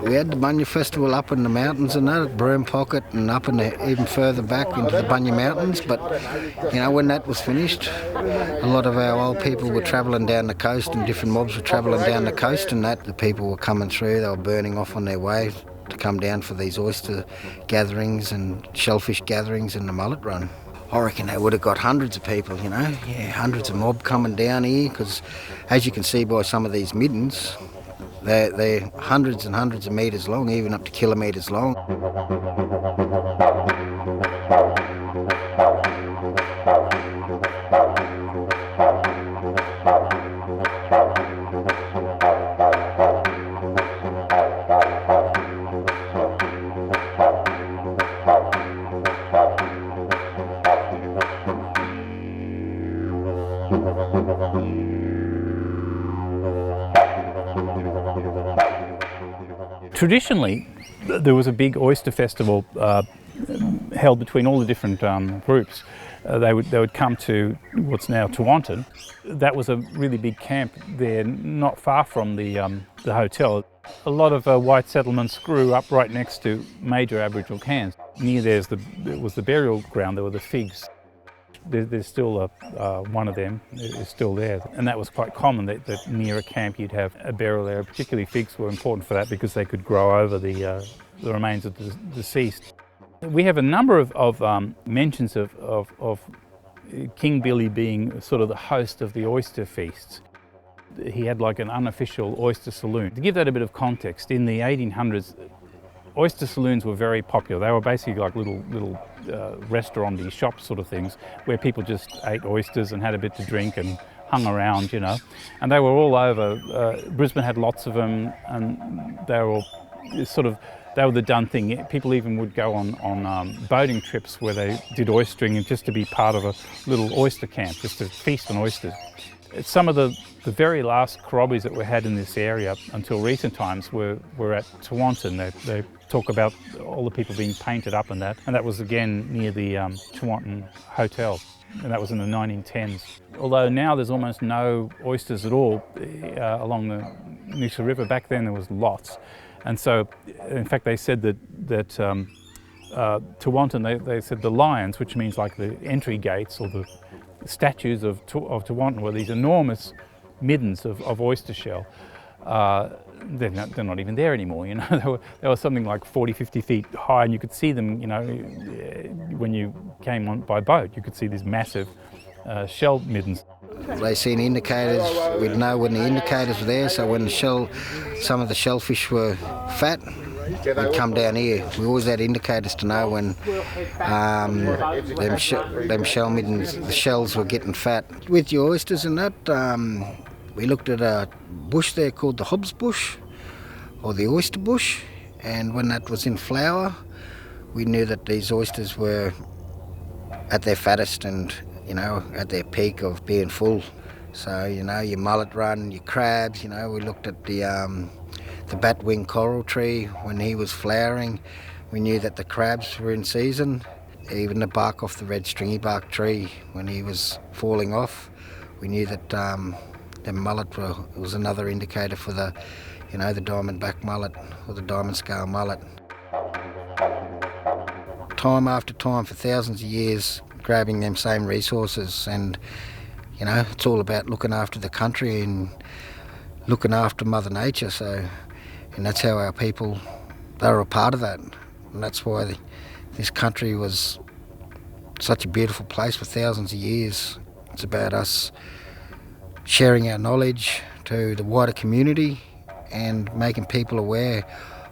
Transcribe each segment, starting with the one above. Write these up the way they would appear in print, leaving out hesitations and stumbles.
We had the Bunya Festival up in the mountains and that, at Broome Pocket and up in even further back into the Bunya Mountains. But, when that was finished, a lot of our old people were travelling down the coast and different mobs were travelling down the coast and that. The people were coming through, they were burning off on their way to come down for these oyster gatherings and shellfish gatherings in the mullet run. I reckon they would have got hundreds of people, hundreds of mob coming down here because, as you can see by some of these middens, they're hundreds and hundreds of metres long, even up to kilometres long. Traditionally, there was a big oyster festival held between all the different groups. They would come to what's now Tewantin. That was a really big camp there, not far from the hotel. A lot of white settlements grew up right next to major Aboriginal camps. Near there was the burial ground. There were the figs. There's still one of them is still there, and that was quite common that near a camp you'd have a burial area. Particularly figs were important for that because they could grow over the remains of the deceased. We have a number of mentions of King Billy being sort of the host of the oyster feasts. He had like an unofficial oyster saloon. To give that a bit of context, in the 1800s, oyster saloons were very popular. They were basically like little restaurant-y shop sort of things where people just ate oysters and had a bit to drink and hung around, And they were all over. Brisbane had lots of them, and they were the done thing. People even would go on boating trips where they did oystering and just to be part of a little oyster camp, just to feast on oysters. Some of the very last corroborees that we had in this area until recent times were at Tewantin. They talk about all the people being painted up and that was again near the Tewantin Hotel, and that was in the 1910s. Although now there's almost no oysters at all along the Noosa River. Back then there was lots, and so in fact they said that Tewantin, they said the lions, which means like the entry gates or the statues of Tewantin, were these enormous middens of oyster shell. They're not even there anymore, They were something like 40, 50 feet high, and you could see them, when you came on by boat, you could see these massive shell middens. They seen indicators, we'd know when the indicators were there, so when some of the shellfish were fat, we'd come down here. We always had indicators to know when them shell middens, the shells were getting fat. With your oysters and that, we looked at a bush there called the Hobbs bush, or the oyster bush, and when that was in flower, we knew that these oysters were at their fattest and, at their peak of being full. So, your mullet run, your crabs, we looked at the batwing coral tree when he was flowering. We knew that the crabs were in season. Even the bark off the red stringy bark tree when he was falling off, we knew that the mullet was another indicator for the diamondback mullet or the diamond scale mullet. Time after time for thousands of years grabbing them same resources, and it's all about looking after the country and looking after Mother Nature. And that's how our people, they were a part of that, and that's why this country was such a beautiful place for thousands of years. It's about us sharing our knowledge to the wider community and making people aware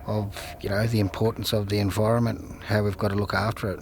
of, the importance of the environment, how we've got to look after it.